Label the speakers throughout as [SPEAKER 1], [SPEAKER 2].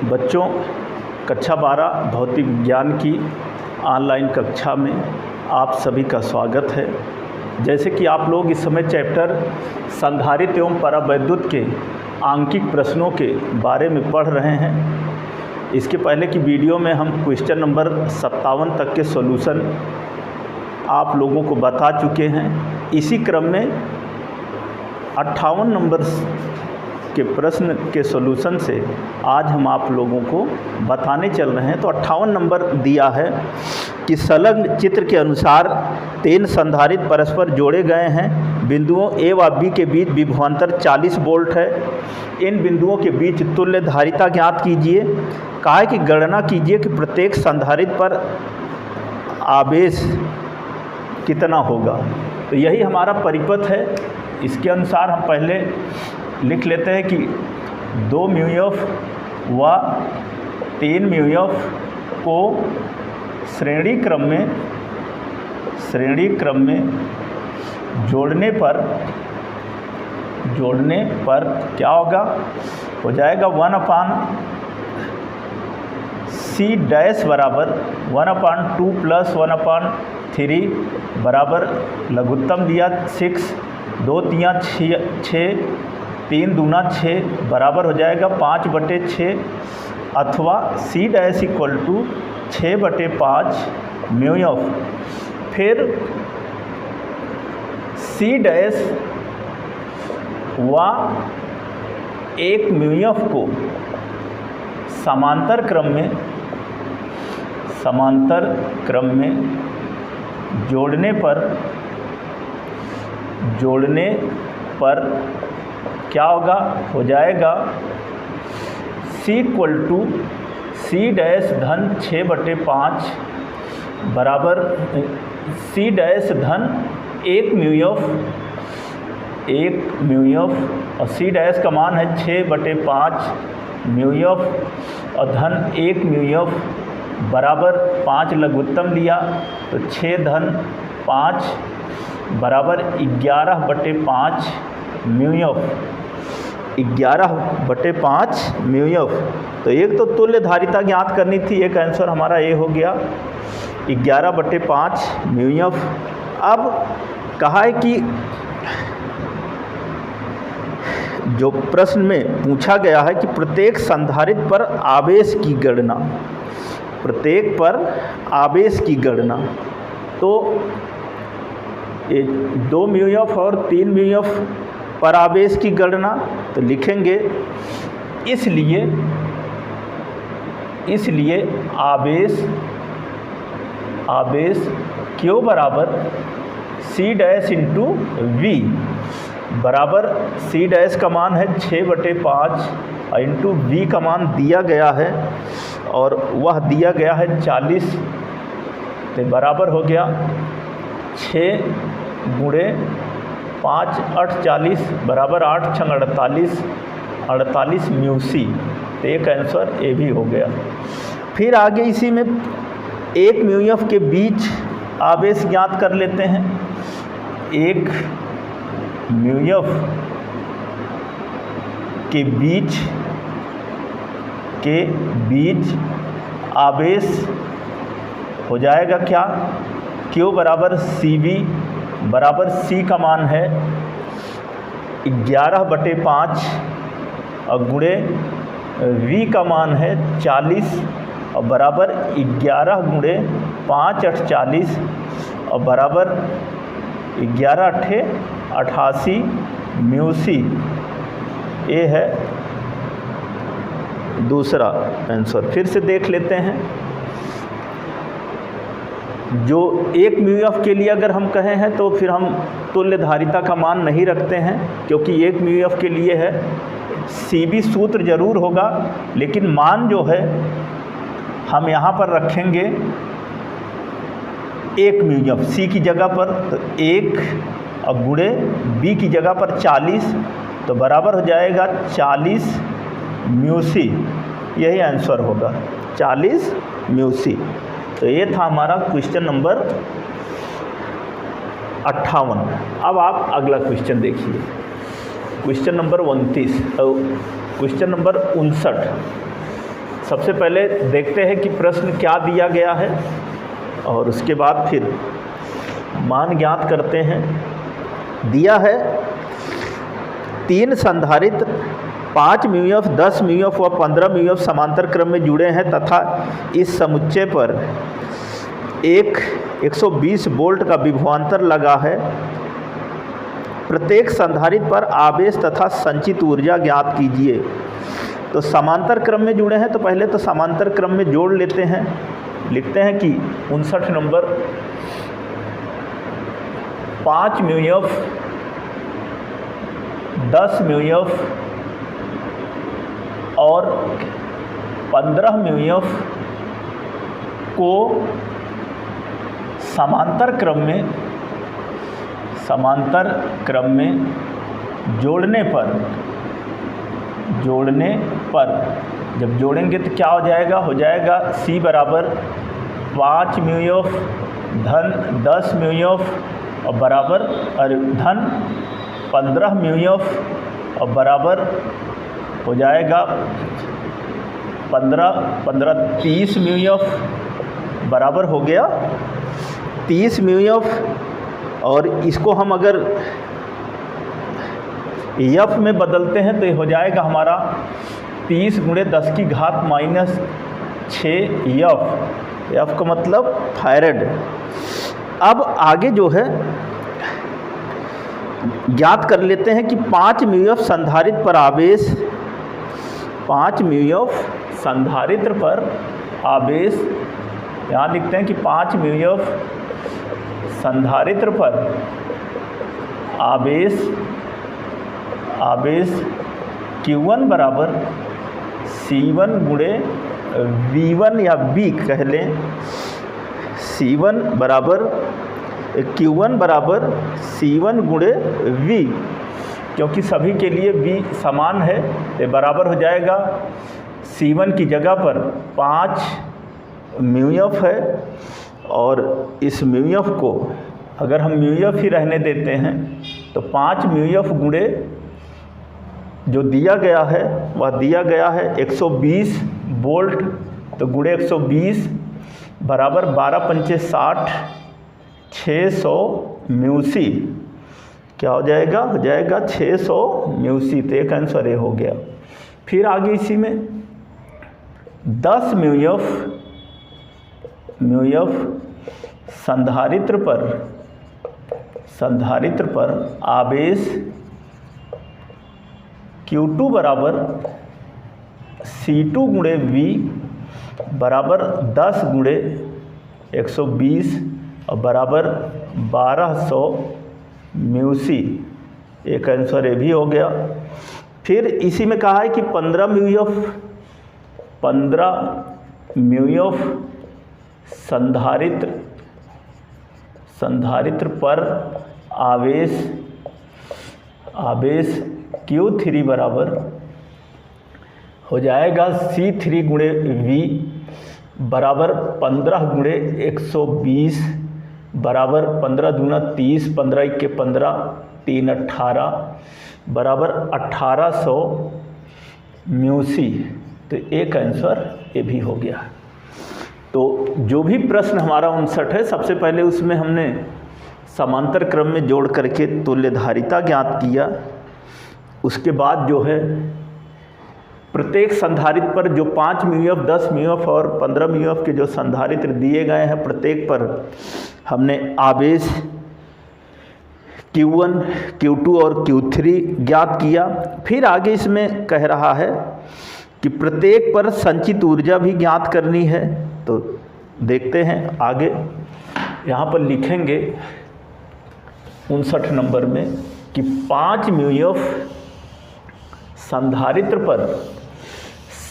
[SPEAKER 1] बच्चों, कक्षा 12 भौतिक विज्ञान की ऑनलाइन कक्षा में आप सभी का स्वागत है। जैसे कि आप लोग इस समय चैप्टर संधारित्र एवं परावैद्युत के आंकिक प्रश्नों के बारे में पढ़ रहे हैं। इसके पहले की वीडियो में हम क्वेश्चन नंबर 57 तक के सॉल्यूशन आप लोगों को बता चुके हैं। इसी क्रम में 58 नंबर के प्रश्न के सॉल्यूशन से आज हम आप लोगों को बताने चल रहे हैं। तो 58 नंबर दिया है कि संलग्न चित्र के अनुसार 3 संधारित्र परस्पर जोड़े गए हैं। बिंदुओं ए व बी के बीच विभवांतर 40 वोल्ट है। इन बिंदुओं के बीच तुल्य धारिता ज्ञात कीजिए। कहा है कि गणना कीजिए कि प्रत्येक संधारित्र पर आवेश कितना होगा। तो यही हमारा परिपथ है। इसके अनुसार हम पहले लिख लेते हैं कि 2 म्यूएफ व 3 म्यूएफ को श्रेणी क्रम में जोड़ने पर क्या होगा, हो जाएगा 1/c डैश बराबर 1/2 + 1/3 बराबर लघुत्तम दिया 6, 2 3 6, 3 दूना 6 बराबर हो जाएगा 5/6 अथवा c डैश इक्वल टू 6/5 म्यूएफ। फिर c डैश व 1 म्यूएफ को समांतर क्रम में जोड़ने पर क्या होगा, हो जाएगा c equal to c dash धन 6/5 बराबर c डैश धन 1 म्यूएफ और c डैश का मान है 6/5 म्यूएफ और धन 1 म्यूएफ बराबर 5 लघुत्तम लिया तो 6 धन 5 बराबर 11/5 म्यूएफ। 11/5 म्यूएफ। तो एक तो तुल्य धारिता ज्ञात करनी थी, एक आंसर हमारा ये हो गया 11/5 म्यूएफ। अब कहा है कि जो प्रश्न में पूछा गया है कि प्रत्येक संधारित्र पर आवेश की गणना, तो 2 म्यूएफ और 3 म्यूएफ पर आवेश की गणना तो लिखेंगे। इसलिए आवेश Q बराबर c डैश इंटू वी बराबर c डैश का मान है 6/5 इंटू वी का मान दिया गया है और वह दिया गया है 40, तो बराबर हो गया 6 गुणे 5 8 40 बराबर 8 × 48 म्यूसी। तो एक आंसर ए भी हो गया। फिर आगे इसी में 1 म्यूएफ के बीच आवेश ज्ञात कर लेते हैं। 1 म्यूएफ के बीच आवेश हो जाएगा क्या, Q बराबर CV बराबर c का मान है 11/5 और गुणे v का मान है 40 और बराबर 11 गुणे 5 8 40 और बराबर 11 8 88 म्यूसी। ये है दूसरा आंसर। फिर से देख लेते हैं। जो 1 म्यूएफ के लिए अगर हम कहें हैं तो फिर हम तुल्य धारिता का मान नहीं रखते हैं, क्योंकि 1 म्यूएफ के लिए है CB सूत्र जरूर होगा, लेकिन मान जो है हम यहाँ पर रखेंगे 1 म्यूएफ C की जगह पर, तो 1 और गुणे B की जगह पर 40, तो बराबर हो जाएगा 40 म्यूसी। यही आंसर होगा 40 म्यूसी। तो ये था हमारा क्वेश्चन नंबर 58। अब आप अगला क्वेश्चन देखिए, क्वेश्चन नंबर 29 क्वेश्चन नंबर 59। सबसे पहले देखते हैं कि प्रश्न क्या दिया गया है और उसके बाद फिर मान ज्ञात करते हैं। दिया है 3 संधारित्र 5 म्यूएफ 10 म्यूएफ व 15 म्यूएफ समांतर क्रम में जुड़े हैं तथा इस समुच्चय पर एक 120 वोल्ट का विभवांतर लगा है। प्रत्येक संधारित्र पर आवेश तथा संचित ऊर्जा ज्ञात कीजिए। तो समांतर क्रम में जुड़े हैं तो पहले तो समांतर क्रम में जोड़ लेते हैं। लिखते हैं कि 59 नंबर 5 म्यूएफ 10 म्यूएफ और 15 म्यूएफ को समांतर क्रम में जोड़ने पर जब जोड़ेंगे तो क्या हो जाएगा? हो जाएगा C बराबर 5 म्यूएफ धन 10 म्यूएफ और बराबर धन 15 म्यूएफ और बराबर हो जाएगा 15 30 म्यूएफ बराबर हो गया 30 म्यूएफ। और इसको हम अगर एफ में बदलते हैं तो ये हो जाएगा हमारा 30 × 10 की घात -6 एफ का मतलब फैरेड। अब आगे जो है ज्ञात कर लेते हैं कि 5 म्यूएफ संधारित्र पर आवेश 5 म्यूएफ संधारित्र पर आवेश, यहाँ लिखते हैं कि 5 म्यूएफ संधारित्र पर आवेश Q1 बराबर C1 × V1 या B कह लें। C1 बराबर Q1 बराबर C1 × V, क्योंकि सभी के लिए V समान है तो बराबर हो जाएगा C1 की जगह पर 5 म्यूएफ है और इस म्यूएफ को अगर हम म्यूएफ ही रहने देते हैं तो 5 म्यूएफ गुणे जो दिया गया है वह दिया गया है 120 वोल्ट, तो गुणे 120 बराबर 12 पंचे 60 600 म्यूसी। क्या हो जाएगा? हो जाएगा 600 म्यूसी। तो एक आंसर ये हो गया। फिर आगे इसी में 10 म्यूएफ संधारित्र पर आवेश Q2 बराबर C2 × V बराबर 10 × 120 और बराबर 1200 म्यूसी। एक आंसर ये भी हो गया। फिर इसी में कहा है कि 15 म्यूएफ संधारित्र पर आवेश Q3 बराबर हो जाएगा C3 × V बराबर 15 × 120 बराबर 15 दूना 30 15 × 15 3 18 बराबर 1800 म्यूसी। तो एक आंसर ये भी हो गया। तो जो भी प्रश्न हमारा 59 है, सबसे पहले उसमें हमने समांतर क्रम में जोड़ करके तुल्यधारिता ज्ञात किया। उसके बाद जो है प्रत्येक संधारित्र पर जो 5 म्यूएफ 10 म्यूएफ और 15 म्यूएफ के जो संधारित्र दिए गए हैं, प्रत्येक पर हमने आवेश Q1 Q2 और Q3 ज्ञात किया। फिर आगे इसमें कह रहा है कि प्रत्येक पर संचित ऊर्जा भी ज्ञात करनी है। तो देखते हैं आगे, यहाँ पर लिखेंगे 59 नंबर में कि 5 म्यूएफ संधारित्र पर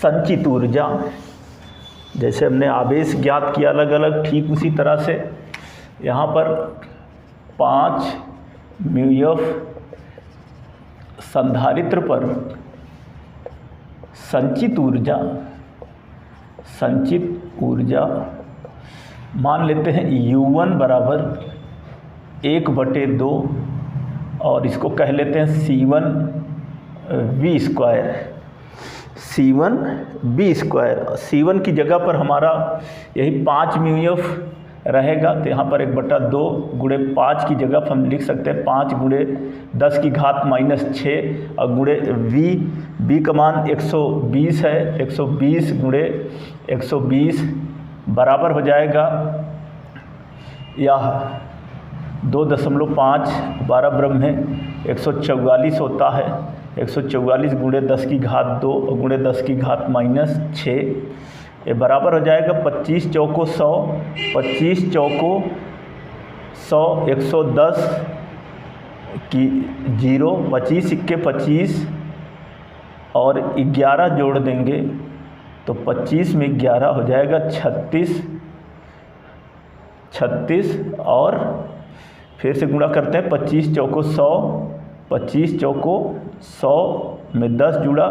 [SPEAKER 1] संचित ऊर्जा, जैसे हमने आवेश ज्ञात किया अलग अलग, ठीक उसी तरह से यहाँ पर 5 म्यूएफ संधारित्र पर संचित ऊर्जा मान लेते हैं U1 बराबर 1/2 और इसको कह लेते हैं C1 V²। C1 B square. C1 की जगह पर हमारा यही 5 म्यू एफ रहेगा, तो यहाँ पर 1/2 गुणे 5 की जगह पर हम लिख सकते हैं 5 गुणे 10 की घात -6 और गुणे बी का मान 120 है, 120 गुणे 120 बराबर हो जाएगा यह 2.5 12 ब्रह्म है 144 होता है। 144 गुणे 10 की घात 2 और गुणे 10 की घात -6 ये बराबर हो जाएगा 25 चौको 100, 25 चौको 100, 110 की 0, 25 सिक्के 25 और 11 जोड़ देंगे तो 25 में 11 हो जाएगा 36 और फिर से गुणा करते हैं 25 चौको 100, 25 चौको 100 में 10 जुड़ा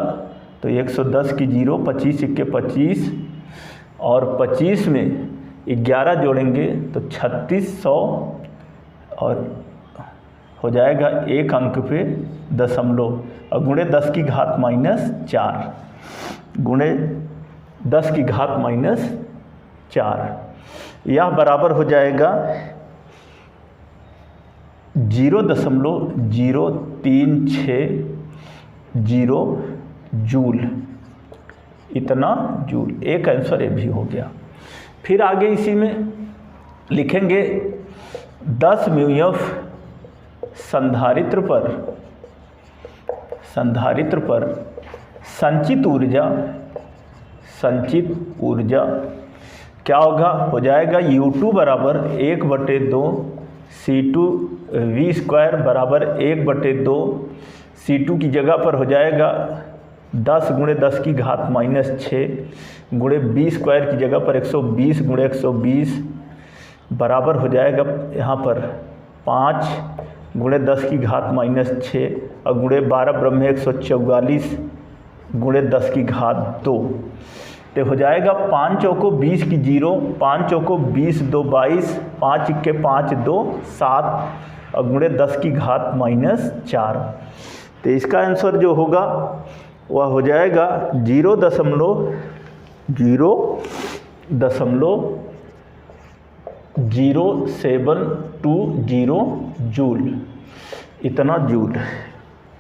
[SPEAKER 1] तो 110 की 0, 25 सिक्के 25 और 25 में 11 जोड़ेंगे तो 3600 और हो जाएगा एक अंक पे दशमलव और गुणे 10 की घात -4 गुणे 10 की घात -4 यह बराबर हो जाएगा 0.0360 जूल, इतना जूल। एक आंसर ये भी हो गया। फिर आगे इसी में लिखेंगे 10 म्यू एफ संधारित्र पर संचित ऊर्जा क्या होगा, हो जाएगा U2 बराबर 1/2 C2 V स्क्वायर बराबर 1/2 C2 की जगह पर हो जाएगा 10 गुणे 10 की घात -6 गुणे B स्क्वायर की जगह पर 120 गुणे 120 बराबर हो जाएगा यहाँ पर 5 गुणे 10 की घात -6 और गुणे 12 ब्रह्म 144 गुणे 10 की घात 2 तो हो जाएगा 5 चौको 20 की 0, 5 चौको 20 2 22, 5 इक्के 5 2 7 और गुणे 10 की घात -4 तो इसका आंसर जो होगा वह हो जाएगा 0.0720 जूल, इतना जूल।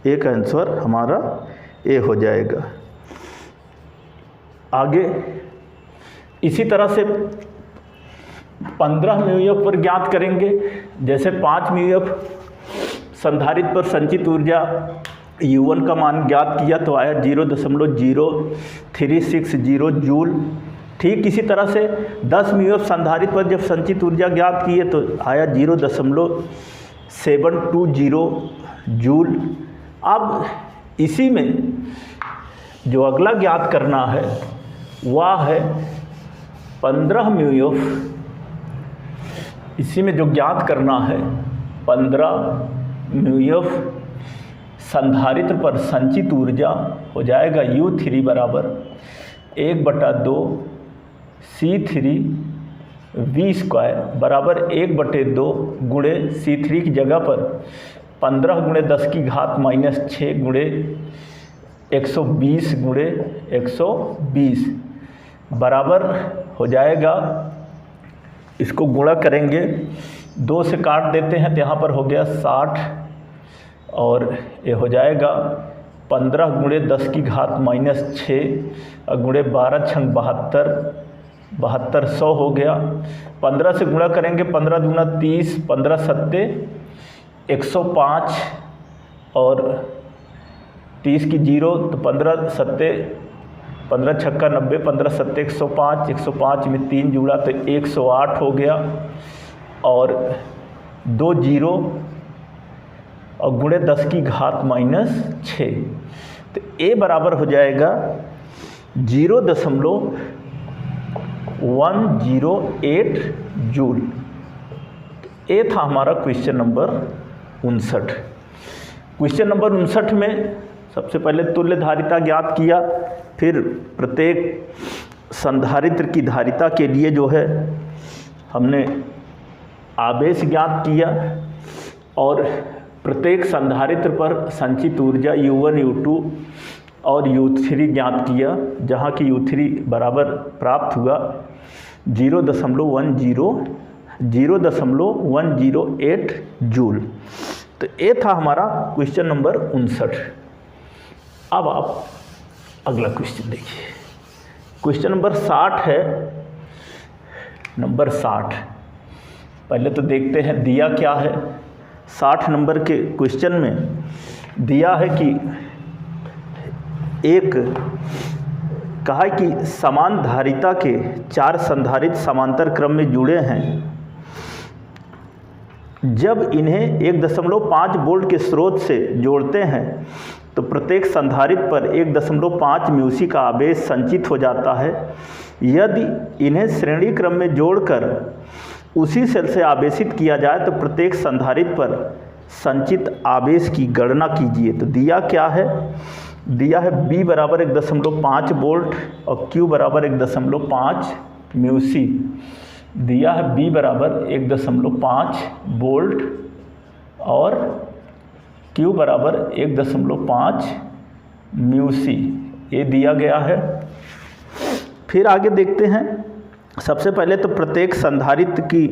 [SPEAKER 1] एक आंसर हमारा ए हो जाएगा। आगे इसी तरह से 15 म्यू एफ पर ज्ञात करेंगे। जैसे 5 म्यू एफ संधारित्र पर संचित ऊर्जा U1 का मान ज्ञात किया तो आया 0.0360 जूल। ठीक इसी तरह से 10 म्यू एफ संधारित्र पर जब संचित ऊर्जा ज्ञात की है तो आया 0.720 जूल। अब इसी में जो अगला ज्ञात करना है वह है 15 म्यू एफ। इसी में जो ज्ञात करना है 15 म्यू एफ संधारित्र पर संचित ऊर्जा हो जाएगा U3 बराबर 1/2 C3 V स्क्वायर बराबर 1/2 गुणे C3 की जगह पर 15 गुणे 10 की घात -6 गुणे 120 गुणे 120 बराबर हो जाएगा, इसको गुणा करेंगे 2 से काट देते हैं तो यहाँ पर हो गया 60 और ये हो जाएगा 15 गुणे 10 की घात -6 और गुणे 12 छंग 72, 7200 हो गया। 15 से गुणा करेंगे 15 दूना 30, 15 सत्ते 105 और 30 की 0 तो 15 सत्ते 15 छक्का 90, 15 सत्ते 105, 105 में 3 जुड़ा तो 108 हो गया और 2 0 और गुणे 10 की घात -6 तो ए बराबर हो जाएगा 0.108 जूल। ए था हमारा क्वेश्चन नंबर 59। क्वेश्चन नंबर 59 में सबसे पहले तुल्य धारिता ज्ञात किया, फिर प्रत्येक संधारित्र की धारिता के लिए जो है हमने आवेश ज्ञात किया और प्रत्येक संधारित्र पर संचित ऊर्जा U1 U2 और U3 ज्ञात किया, जहाँ की U3 बराबर प्राप्त हुआ 0.108 जूल। तो ये था हमारा क्वेश्चन नंबर 59। अब आप अगला क्वेश्चन देखिए, क्वेश्चन नंबर 60 है। नंबर 60 पहले तो देखते हैं दिया क्या है। 60 नंबर के क्वेश्चन में दिया है कि एक कहा है कि समान धारिता के 4 संधारित्र समांतर क्रम में जुड़े हैं। जब इन्हें 1.5 वोल्ट के स्रोत से जोड़ते हैं तो प्रत्येक संधारित्र पर 1.5 म्यूसी का आवेश संचित हो जाता है। यदि इन्हें श्रेणी क्रम में जोड़कर उसी सेल से आवेशित किया जाए तो प्रत्येक संधारित्र पर संचित आवेश की गणना कीजिए। तो दिया क्या है? दिया है B बराबर 1.5 वोल्ट और Q बराबर 1.5 म्यूसी। दिया है B बराबर 1.5 वोल्ट और Q बराबर 1.5 म्यूसी, ये दिया गया है। फिर आगे देखते हैं। सबसे पहले तो प्रत्येक संधारित्र की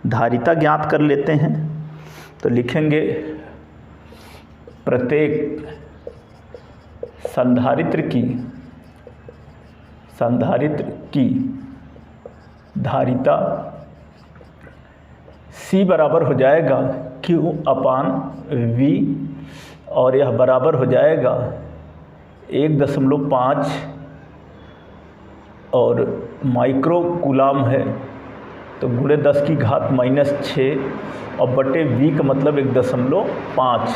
[SPEAKER 1] धारिता ज्ञात कर लेते हैं। तो लिखेंगे प्रत्येक संधारित्र की धारिता C बराबर हो जाएगा Q/V और यह बराबर हो जाएगा 1.5 और माइक्रो कूलाम है तो गुणे 10⁻⁻6 और बटे V का मतलब 1.5,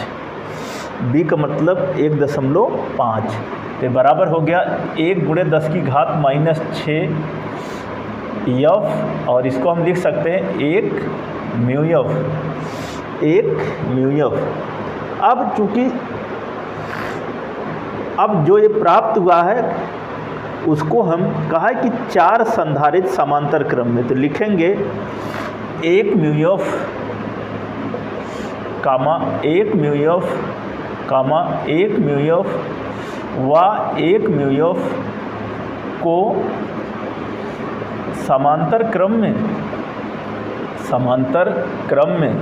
[SPEAKER 1] B का मतलब 1.5, तो बराबर हो गया 1 × 10⁻⁻6 F और इसको हम लिख सकते हैं 1 μF। अब चूँकि अब जो ये प्राप्त हुआ है उसको हम कहा है कि 4 संधारित्र समांतर क्रम में, तो लिखेंगे 1 μF, 1 μF, 1 μF व 1 μF को समांतर क्रम में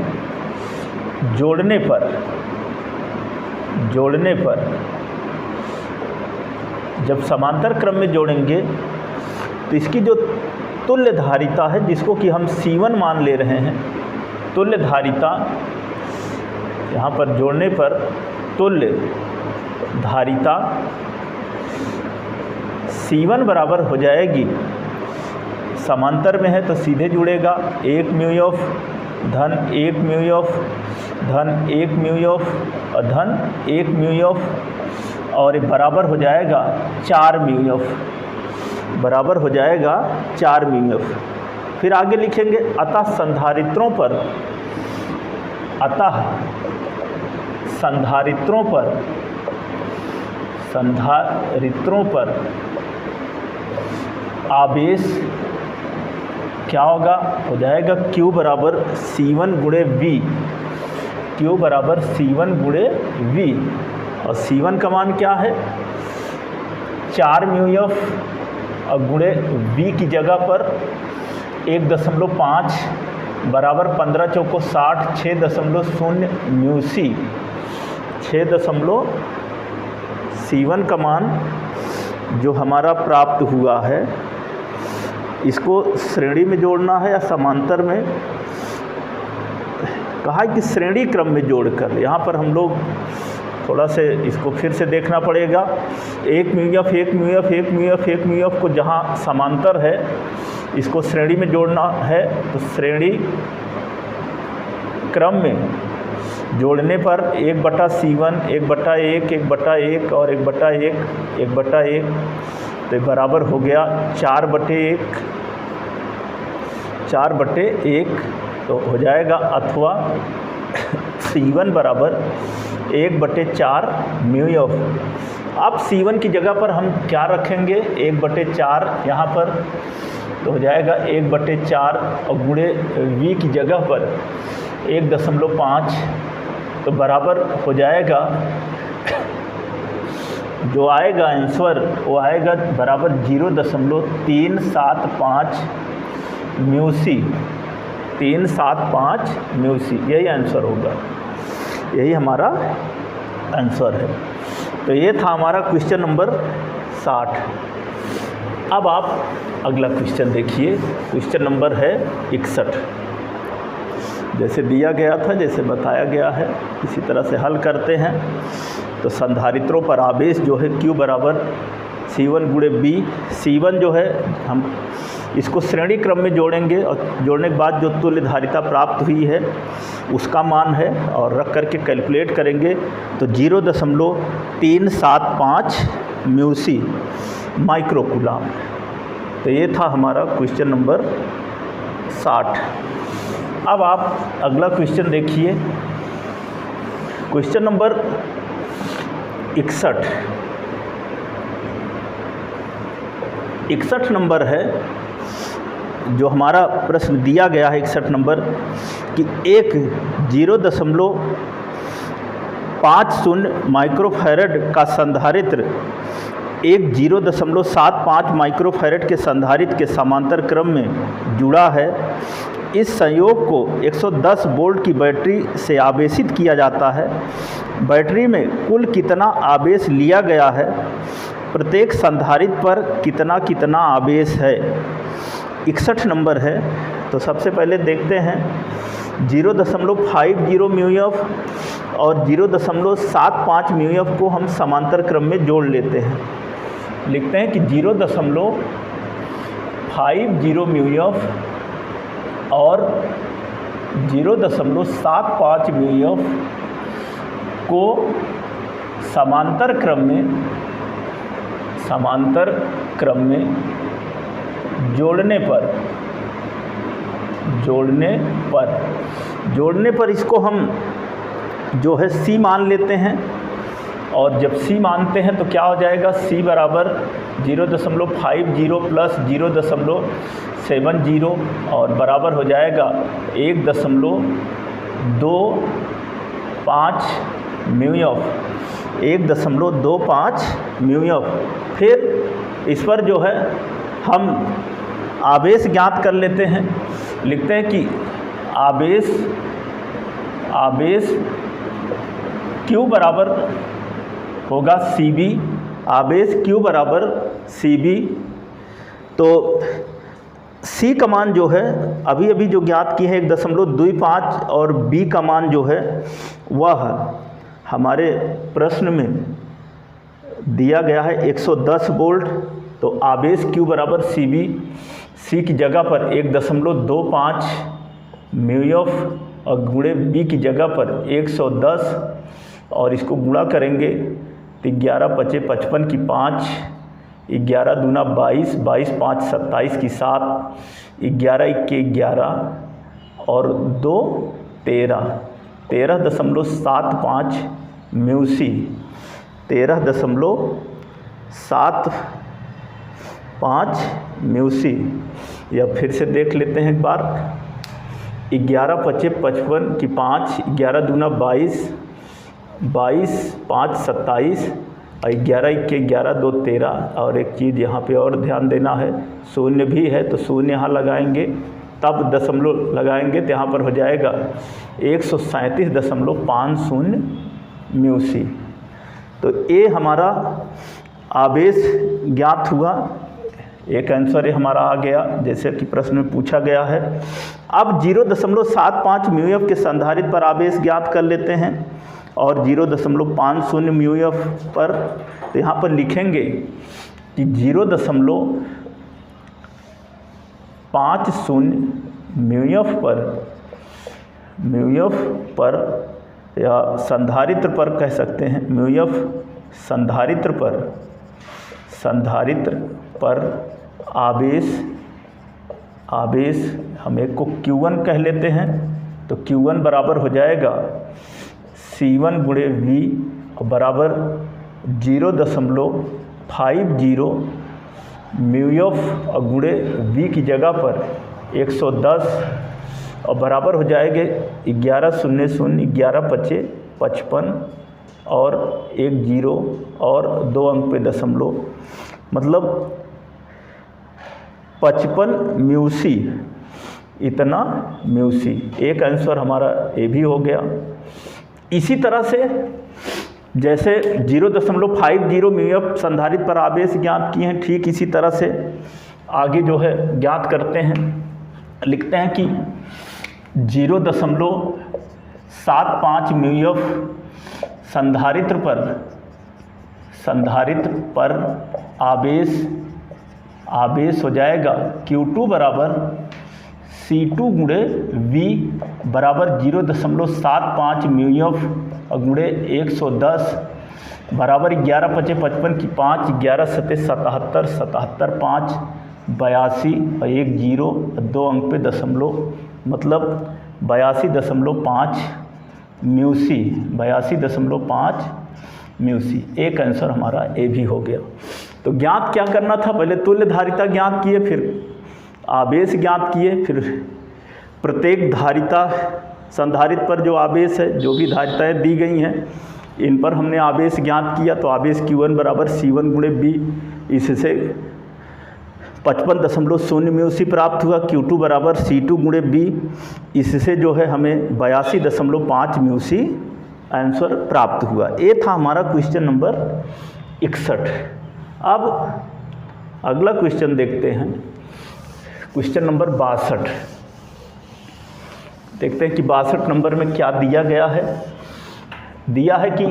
[SPEAKER 1] जोड़ने पर जब समांतर क्रम में जोड़ेंगे तो इसकी जो तुल्य धारिता है जिसको कि हम C1 मान ले रहे हैं, तुल्य धारिता यहाँ पर जोड़ने पर तुल्य धारिता C1 बराबर हो जाएगी, समांतर में है तो सीधे जुड़ेगा 1 μF धन 1 μF धन 1 μF और धन 1 μF और बराबर हो जाएगा 4 μF, बराबर हो जाएगा 4 μF। फिर आगे लिखेंगे अतः संधारित्रों पर आवेश क्या होगा? हो जाएगा Q बराबर C1 × V, Q बराबर C1 × V और C1 का मान क्या है? 4 μF और गुणे V की जगह पर 1.5 बराबर 15 चौको 60, 6.0 म्यूसी, 6 C1 का मान जो हमारा प्राप्त हुआ है इसको श्रेणी में जोड़ना है या समांतर में। कहा है कि श्रेणी क्रम में जोड़कर, यहाँ पर हम लोग थोड़ा से इसको फिर से देखना पड़ेगा। 1 μF, 1 μF, 1 μF, 1 μF को जहाँ समांतर है इसको श्रेणी में जोड़ना है, तो श्रेणी क्रम में जोड़ने पर 1/C1, 1/1, 1/1 और 1/1, 1/1 तो बराबर हो गया 4/1 तो हो जाएगा, अथवा C1 बराबर 1/4 μF। अब C1 की जगह पर हम क्या रखेंगे? 1/4 यहाँ पर तो हो जाएगा 1/4 और गुणे V की जगह पर 1.5 तो बराबर हो जाएगा जो आएगा आंसर वो आएगा बराबर 0.375 म्यू सी, 375 म्यू सी, यही आंसर होगा, यही हमारा आंसर है। तो ये था हमारा क्वेश्चन नंबर 60। अब आप अगला क्वेश्चन देखिए, क्वेश्चन नंबर है 61। जैसे दिया गया था, जैसे बताया गया है, इसी तरह से हल करते हैं। तो संधारित्रों पर आवेश जो है Q बराबर C1 गुणे B। C1 जो है हम इसको श्रेणी क्रम में जोड़ेंगे और जोड़ने के बाद जो तुल्य धारिता प्राप्त हुई है उसका मान है और रख करके कैलकुलेट करेंगे तो 0.375 म्यू सी माइक्रो कूलाम। तो ये था हमारा क्वेश्चन नंबर 60। अब आप अगला क्वेश्चन देखिए, क्वेश्चन नंबर 61। 61 नंबर है जो हमारा प्रश्न दिया गया है। 61 नंबर कि एक 0.50 माइक्रोफैरड का संधारित्र एक 0.75 माइक्रोफैरड के संधारित्र के समांतर क्रम में जुड़ा है। इस संयोग को 110 वोल्ट की बैटरी से आवेशित किया जाता है। बैटरी में कुल कितना आवेश लिया गया है, प्रत्येक संधारित्र पर कितना कितना आवेश है। 61 नंबर है। तो सबसे पहले देखते हैं 0.50 म्यू एफ और 0.75 म्यू एफ को हम समांतर क्रम में जोड़ लेते हैं। लिखते हैं कि 0.50 म्यू एफ और 0.75 म्यू एफ को समांतर क्रम में जोड़ने पर इसको हम जो है C मान लेते हैं। और जब C मानते हैं तो क्या हो जाएगा, C बराबर 0.50 प्लस 0.70 और बराबर हो जाएगा 1.25 म्यू एफ, 1.25 म्यू एफ। फिर इस पर जो है हम आवेश ज्ञात कर लेते हैं। लिखते हैं कि आवेश Q बराबर होगा CB, आवेश Q बराबर CB। तो C का मान जो है अभी जो ज्ञात की है 1.25 और B का मान जो है वह हमारे प्रश्न में दिया गया है 110 वोल्ट। तो आवेश Q बराबर CB, C की जगह पर 1.25 म्यू एफ और गुणे B की जगह पर 110 और इसको गुणा करेंगे तो 11 × 5 = 55 की 5, 11 दूना 22, 22 × 5 = 27 की 7, 11 × 1 = 11 और 2 13, 13.75 म्यू सी, 13.75 म्यू सी। या फिर से देख लेते हैं एक बार, 11 × 5 = 55 की 5, 11 दूना 22, 22 × 5 = 27 और 11 × 1 = 11, 2 13। और एक चीज़ यहाँ पे और ध्यान देना है, शून्य भी है तो शून्य यहाँ लगाएंगे, तब दशमलव लगाएंगे तो यहाँ पर हो जाएगा 137.50 म्यू सी। तो ये हमारा आवेश ज्ञात हुआ, एक आंसर ये हमारा आ गया जैसे कि प्रश्न में पूछा गया है। अब 0.75 म्यू एफ के संधारित्र पर आवेश ज्ञात कर लेते हैं और 0.50 म्यू एफ पर, तो यहाँ पर लिखेंगे कि 0.50 म्यू एफ पर या संधारित्र पर कह सकते हैं, म्यू एफ संधारित्र पर आवेश हम एक को Q1 कह लेते हैं। तो Q1 बराबर हो जाएगा C1 गुणे V बराबर 0.50 म्यू एफ और गुणे V की जगह पर 110 और बराबर हो जाएंगे 11 × 0 = 11 × 5 = 55 और एक जीरो और 2 अंक पे दशमलव, मतलब 55 म्यूसी, इतना म्यूसी। एक आंसर हमारा ये भी हो गया। इसी तरह से जैसे 0.50 म्यूएफ संधारित्र पर आवेश ज्ञात किए हैं, ठीक इसी तरह से आगे जो है ज्ञात करते हैं। लिखते हैं कि 0.75 म्यूएफ संधारित्र पर आवेश हो जाएगा Q2 बराबर C2 गुणे V बराबर 0.75 म्यूएफ गुणे 110 बराबर 11 × 5 = 55 की 5 11 × 7 = 77 77 5 82 और एक जीरो 2 अंक पे दशमलव, मतलब 82.5 म्यूसी, 82.5 म्यूसी। एक आंसर हमारा ए भी हो गया। तो ज्ञात क्या करना था, पहले तुल्य धारिता ज्ञात किए, फिर आवेश ज्ञात किए, फिर प्रत्येक धारिता संधारित्र पर जो आवेश है, जो भी धारिताएं दी गई हैं इन पर हमने आवेश ज्ञात किया। तो आवेश Q1 बराबर C1 गुणे B, इससे 55.0 म्यूसी प्राप्त हुआ। Q2 बराबर C2 गुणे B, इससे जो है हमें 82.5 म्यूसी आंसर प्राप्त हुआ। ये था हमारा क्वेश्चन नंबर 61। अब अगला क्वेश्चन देखते हैं, क्वेश्चन नंबर 62। देखते हैं कि 62 नंबर में क्या दिया गया है। दिया है कि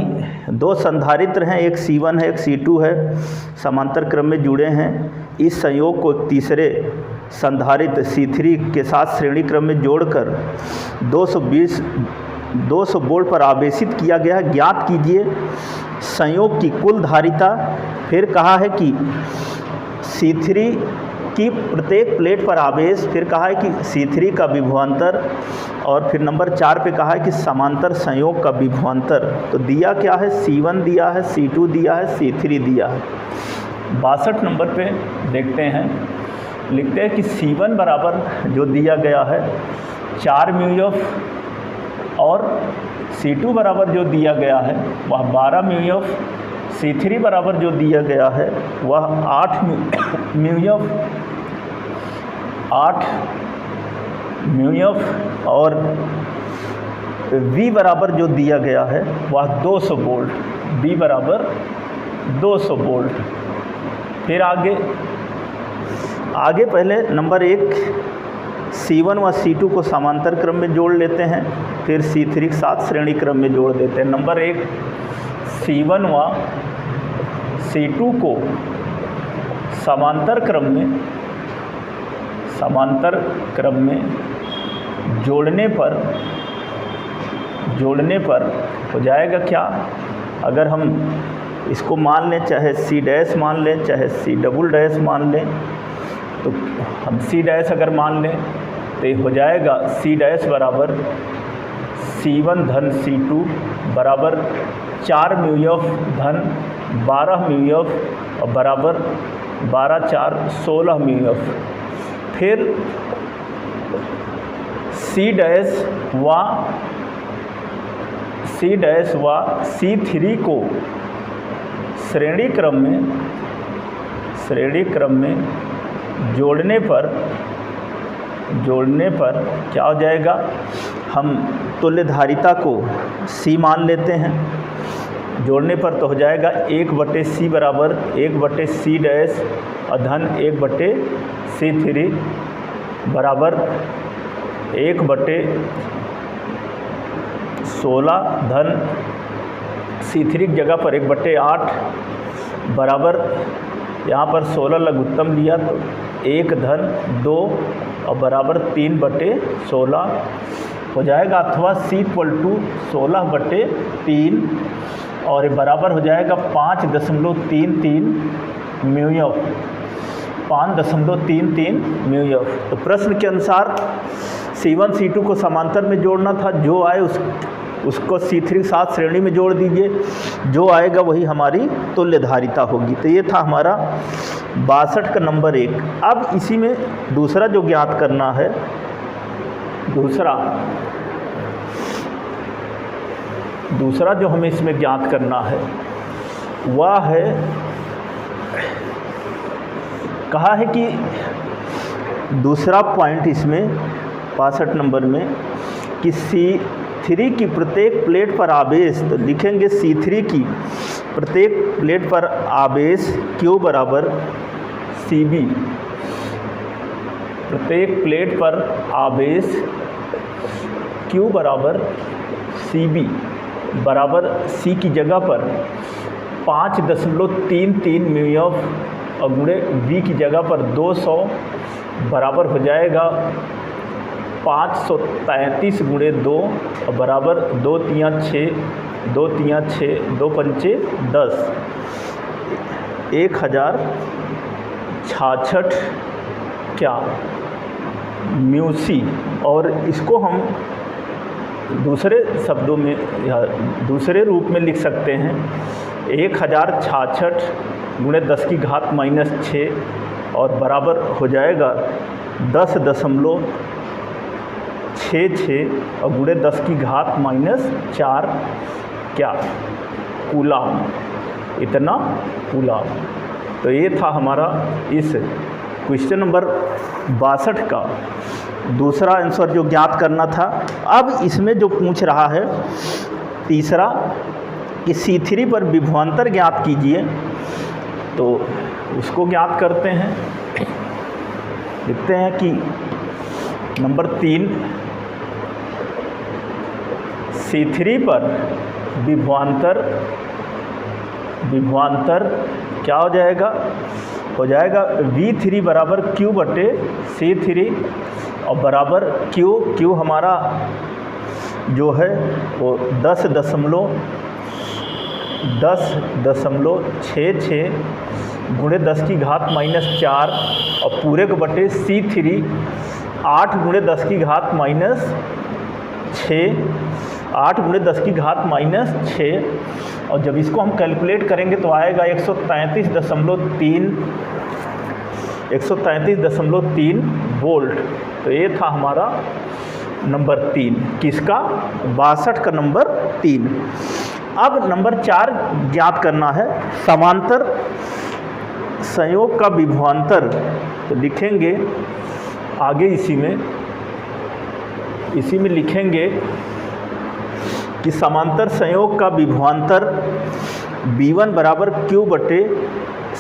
[SPEAKER 1] दो संधारित्र हैं, एक C1 है एक C2 है, समांतर क्रम में जुड़े हैं। इस संयोग को तीसरे संधारित्र C3 के साथ श्रेणी क्रम में जोड़कर 200 वोल्ट पर आवेशित किया गया है। ज्ञात कीजिए संयोग की कुल धारिता। फिर कहा है कि C3 की प्रत्येक प्लेट पर आवेश, फिर कहा है कि C3 का विभवांतर, और फिर नंबर 4 पे कहा है कि समांतर संयोग का विभवांतर। तो दिया क्या है, C1 दिया है, C2 दिया है, C3 दिया है। 62 नंबर पे देखते हैं, लिखते हैं कि C1 बराबर जो दिया गया है 4 म्यूएफ, और C2 बराबर जो दिया गया है वह 12 म्यूएफ, C3 बराबर जो दिया गया है वह 8 म्यूएफ, और V बराबर जो दिया गया है वह 200 वोल्ट, V बराबर 200 वोल्ट। फिर आगे पहले नंबर 1 C1 व C2 को समांतर क्रम में जोड़ लेते हैं, फिर C3 के साथ श्रेणी क्रम में जोड़ देते हैं। नंबर 1 C1 व C2 को समांतर क्रम में जोड़ने पर हो जाएगा क्या, अगर हम इसको मान लें, चाहे C डैश मान लें चाहे C डबल डैश मान लें, तो हम C डैश अगर मान लें तो हो जाएगा C डैश बराबर C1 धन C2 बराबर 4 म्यूएफ धन 12 म्यूएफ और बराबर 12 4 16 म्यूएफ। फिर C डैश व C3 को श्रेणी क्रम में जोड़ने पर क्या हो जाएगा, हम तुल्य धारिता को C मान लेते हैं। जोड़ने पर तो हो जाएगा 1/C बराबर 1/C डैश और धन 1/C3 बराबर 1/16 धन C3 की जगह पर 1/8 बराबर, यहाँ पर 16 लघुत्तम लिया तो 1 धन 2 और बराबर 3/16 हो जाएगा, अथवा C = 16/3 और बराबर हो जाएगा 5.33 म्यूएफ, 5.33 म्यूएफ। तो प्रश्न के अनुसार C1 C2 को समांतर में जोड़ना था, जो आए उसको C3 के साथ श्रेणी में जोड़ दीजिए, जो आएगा वही हमारी तुल्य धारिता होगी। तो ये था हमारा 62 का नंबर 1। अब इसी में दूसरा जो ज्ञात करना है, दूसरा जो हमें इसमें ज्ञात करना है वह है, कहा है कि दूसरा पॉइंट इसमें 62 नंबर में कि C3 की प्रत्येक प्लेट पर आवेश, तो लिखेंगे C3 की प्रत्येक प्लेट पर आवेश Q बराबर CB, प्रत्येक प्लेट पर आवेश Q बराबर CB बराबर C की जगह पर 5.33 म्यू और गुणे V की जगह पर 200 बराबर हो जाएगा 533 गुणे 2 और बराबर 2 तियाँ 6, 2 तियाँ 6, 2 पंचे 10, 1066 क्या म्यूसी। और इसको हम दूसरे शब्दों में या दूसरे रूप में लिख सकते हैं 1066 गुणे 10 की घात माइनस 6 और बराबर हो जाएगा 10.66 और गुणे 10 की घात माइनस 4 क्या कूलाम, इतना कूलाम। तो ये था हमारा इस क्वेश्चन नंबर 62 का दूसरा आंसर जो ज्ञात करना था। अब इसमें जो पूछ रहा है तीसरा कि C3 पर विभवांतर ज्ञात कीजिए, तो उसको ज्ञात करते हैं। लिखते हैं कि नंबर 3 C3 पर विभवांतर क्या हो जाएगा, हो जाएगा V3 बराबर Q बटे C3 और बराबर Q हमारा जो है वो 10.66 गुणे 10 की घात माइनस 4 और पूरे को बटे C3 8 गुणे 10 की घात माइनस 6, 8 गुणे 10 की घात माइनस 6 और जब इसको हम कैलकुलेट करेंगे तो आएगा 133.3 वोल्ट। तो ये था हमारा नंबर 3, किसका 62 का नंबर 3। अब नंबर 4 ज्ञात करना है समांतर संयोग का विभवांतर। तो लिखेंगे आगे इसी में लिखेंगे कि समांतर संयोग का विभवांतर V1 बराबर Q बटे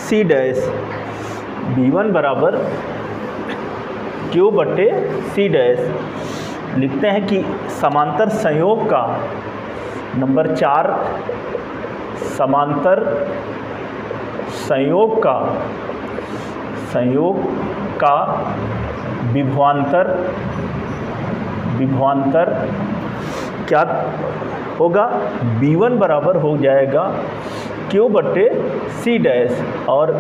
[SPEAKER 1] C डैश, V1 बराबर Q बटे C डैश। लिखते हैं कि समांतर संयोग का नंबर 4 समांतर संयोग का विभवांतर क्या होगा, V1 बराबर हो जाएगा Q बटे C डैश और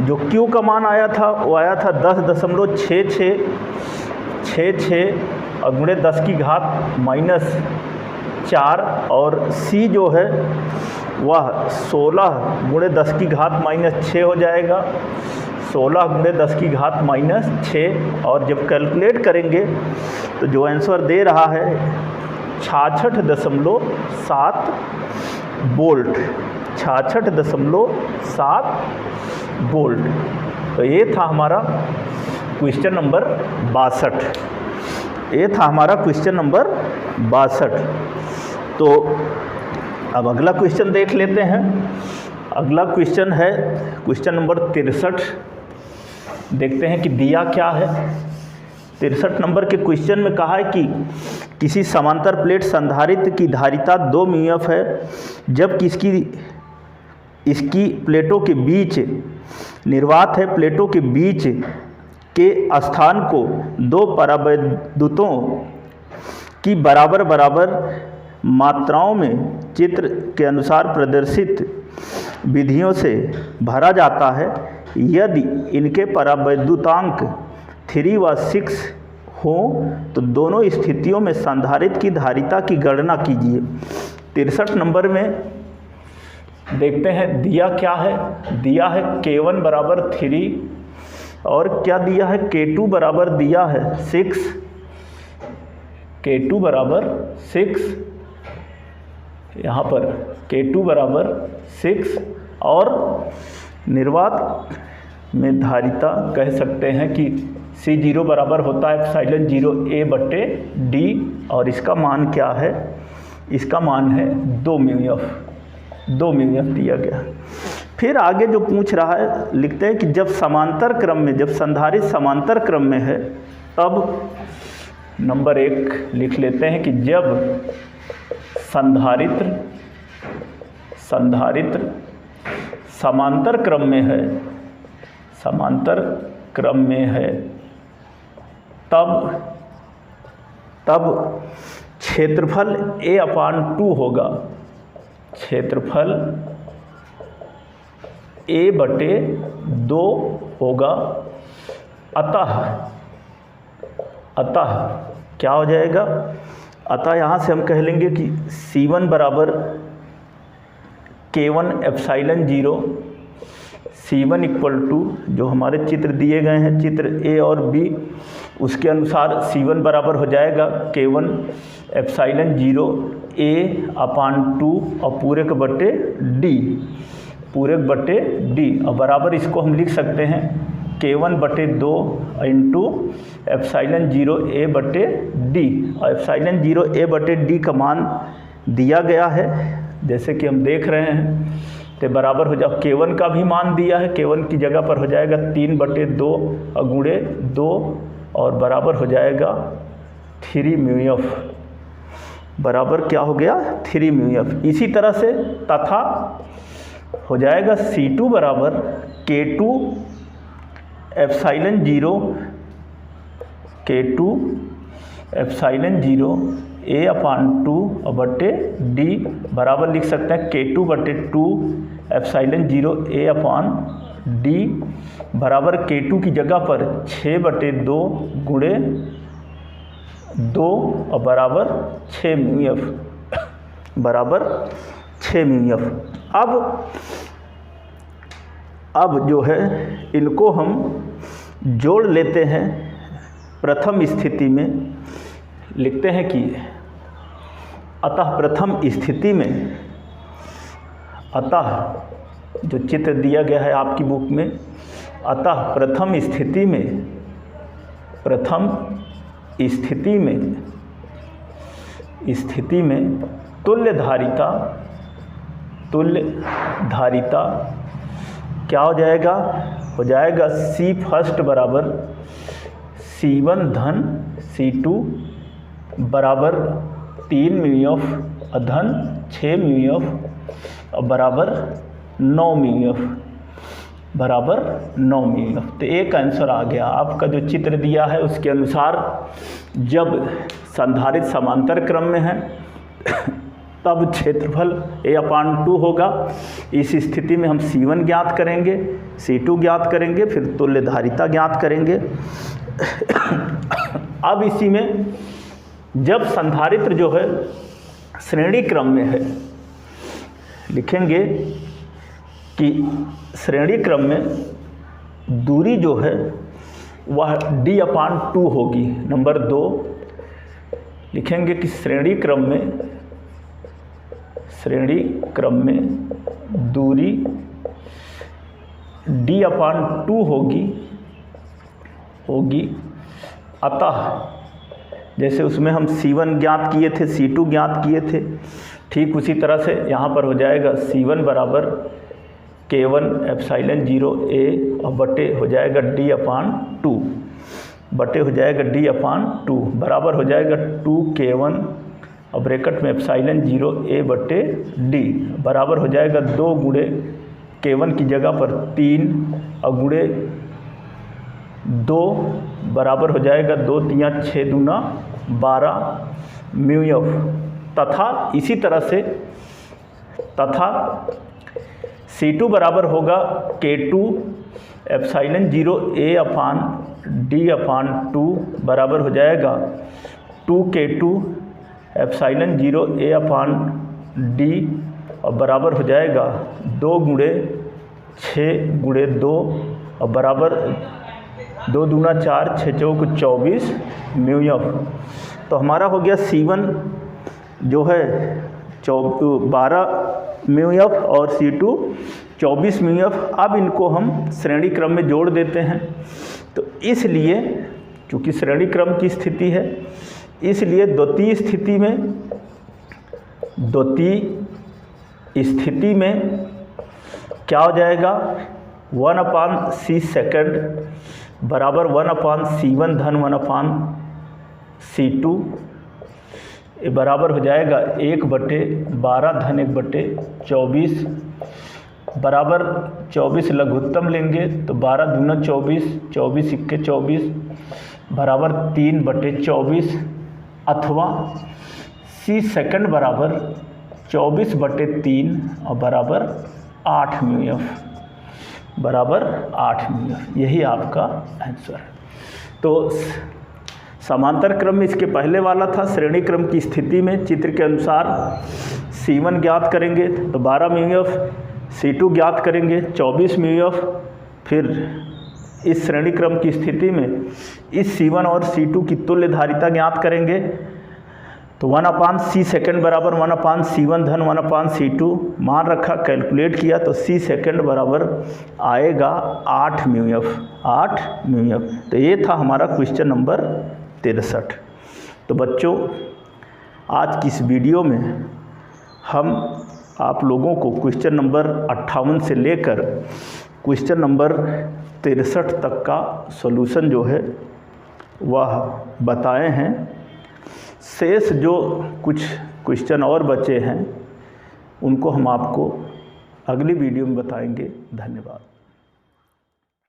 [SPEAKER 1] जो Q का मान आया था वो आया था 10.66 और गुणे 10 की घात माइनस 4 और C जो है वह 16 गुणे 10 की घात माइनस 6 हो जाएगा, 16 गुणे 10 की घात माइनस 6 और जब कैलकुलेट करेंगे तो जो आंसर दे रहा है 66.7 वोल्ट, 66.7 वोल्ट। तो ये था हमारा क्वेश्चन नंबर 62, ये था हमारा क्वेश्चन नंबर 62। तो अब अगला क्वेश्चन देख लेते हैं। अगला क्वेश्चन है क्वेश्चन नंबर 63। देखते हैं कि दिया क्या है। 63 नंबर के क्वेश्चन में कहा है कि किसी समांतर प्लेट संधारित्र की धारिता 2 μF है, जबकि इसकी प्लेटों के बीच निर्वात है। प्लेटों के बीच के स्थान को 2 परावैद्युतों की बराबर बराबर मात्राओं में चित्र के अनुसार प्रदर्शित विधियों से भरा जाता है। यदि इनके परावैद्युतांक 3 व 6 हों तो दोनों स्थितियों में संधारित्र की धारिता की गणना कीजिए। 63 नंबर में देखते हैं दिया क्या है। दिया है K1 बराबर 3 और क्या दिया है K2 बराबर दिया है 6, K2 बराबर 6, यहाँ पर K2 बराबर 6 और निर्वात में धारिता कह सकते हैं कि C0 बराबर होता है एप्सिलॉन 0 A बटे D और इसका मान क्या है, इसका मान है 2 म्यू एफ दिया गया। फिर आगे जो पूछ रहा है लिखते हैं कि जब समांतर क्रम में, जब संधारित्र समांतर क्रम में है तब नंबर 1 लिख लेते हैं कि जब संधारित्र समांतर क्रम में है, समांतर क्रम में है तब क्षेत्रफल A/2 होगा, क्षेत्रफल A/2 होगा। अतः क्या हो जाएगा, अतः यहाँ से हम कह लेंगे कि C1 बराबर K1 epsilon 0, C1 equal to जो हमारे चित्र दिए गए हैं, चित्र A और B, उसके अनुसार C1 बराबर हो जाएगा K1 एप्सिलॉन 0 A/2 और पूरक बटे D और बराबर इसको हम लिख सकते हैं K1/2 इंटू एप्सिलॉन 0 A/D और एप्सिलॉन 0 A/D का मान दिया गया है जैसे कि हम देख रहे हैं, तो बराबर हो जाए K1 का भी मान दिया है, K1 की जगह पर हो जाएगा 3/2 और गुणे 2 और बराबर हो जाएगा 3 म्यू एफ, बराबर क्या हो गया 3 म्यू एफ। इसी तरह से तथा हो जाएगा C2 बराबर K2 एप्सिलॉन 0 A/2 और बटे D बराबर लिख सकते हैं K2/2 एप्सिलॉन 0 A/D बराबर K2 की जगह पर 6/2 गुणे 2 और बराबर 6 म्यू एफ, बराबर 6 म्यू एफ। अब जो है इनको हम जोड़ लेते हैं। प्रथम स्थिति में लिखते हैं कि अतः प्रथम स्थिति में, अतः जो चित्र दिया गया है आपकी बुक में, अतः प्रथम स्थिति में तुल्य धारिता क्या हो जाएगा, हो जाएगा C फर्स्ट बराबर C1 धन C2 बराबर 3 म्यू एफ धन 6 म्यू एफ और बराबर 9 म्यू एफ, बराबर 9 म्यू एफ। तो एक आंसर आ गया आपका जो चित्र दिया है उसके अनुसार। जब संधारित्र समांतर क्रम में है तब क्षेत्रफल A/2 होगा। इस स्थिति में हम C1 ज्ञात करेंगे, C2 ज्ञात करेंगे, फिर तुल्य धारिता ज्ञात करेंगे। अब इसी में जब संधारित्र जो है श्रेणी क्रम में है, लिखेंगे कि श्रेणी क्रम में दूरी जो है वह D/2 होगी। नंबर 2 लिखेंगे कि श्रेणी क्रम में दूरी D/2 होगी। अतः जैसे उसमें हम C1 ज्ञात किए थे, C2 ज्ञात किए थे, ठीक उसी तरह से यहाँ पर हो जाएगा C1 बराबर K1 एप्सिलॉन 0 A और बटे हो जाएगा D/2, बटे हो जाएगा D/2 बराबर हो जाएगा 2K1 और ब्रैकेट में एप्सिलॉन 0 A/D बराबर हो जाएगा 2 गुणे K1 की जगह पर 3 और गुणे 2 बराबर हो जाएगा 2 3 6 दूना 12 म्यू एफ। तथा इसी तरह से C2 बराबर होगा K2 एप्सिलॉन 0 A/D/2 बराबर हो जाएगा 2K2 एप्सिलॉन 0 A/D और बराबर हो जाएगा 2 गुणे 6 गुणे 2 और बराबर 2 दूना 4 6 चौक 24 म्यू एफ। तो हमारा हो गया C1 जो है 12 म्यू एफ और C2 24 म्यू एफ। अब इनको हम श्रेणी क्रम में जोड़ देते हैं। तो इसलिए चूँकि श्रेणी क्रम की स्थिति है, इसलिए द्वितीय स्थिति में क्या हो जाएगा, 1/c सेकंड बराबर 1/c1 धन 1/c2 बराबर हो जाएगा 1/12 धन 1/24 बराबर 24 लघुत्तम लेंगे तो 12 दूना 24, 24 इक्के 24 बराबर 3/24 अथवा c सेकंड बराबर 24/3 और बराबर 8 म्यू एफ, बराबर 8 म्यू एफ। यही आपका आंसर है। तो समांतर क्रम में इसके पहले वाला था, श्रेणी क्रम की स्थिति में चित्र के अनुसार C1 ज्ञात करेंगे तो 12 म्यू एफ, C2 ज्ञात करेंगे 24 म्यू एफ। फिर इस श्रेणी क्रम की स्थिति में इस C1 और C2 की तुल्य धारिता ज्ञात करेंगे तो 1/c सेकंड बराबर 1/c1 धन 1/c2 मान रखा, कैलकुलेट किया तो c सेकंड बराबर आएगा 8 म्यू एफ, 8 म्यू एफ। तो ये था हमारा क्वेश्चन नंबर 63। तो बच्चों, आज की इस वीडियो में हम आप लोगों को क्वेश्चन नंबर 58 से लेकर क्वेश्चन नंबर 63 तक का सॉल्यूशन जो है वह बताए हैं। शेष जो कुछ क्वेश्चन और बचे हैं उनको हम आपको अगली वीडियो में बताएंगे। धन्यवाद।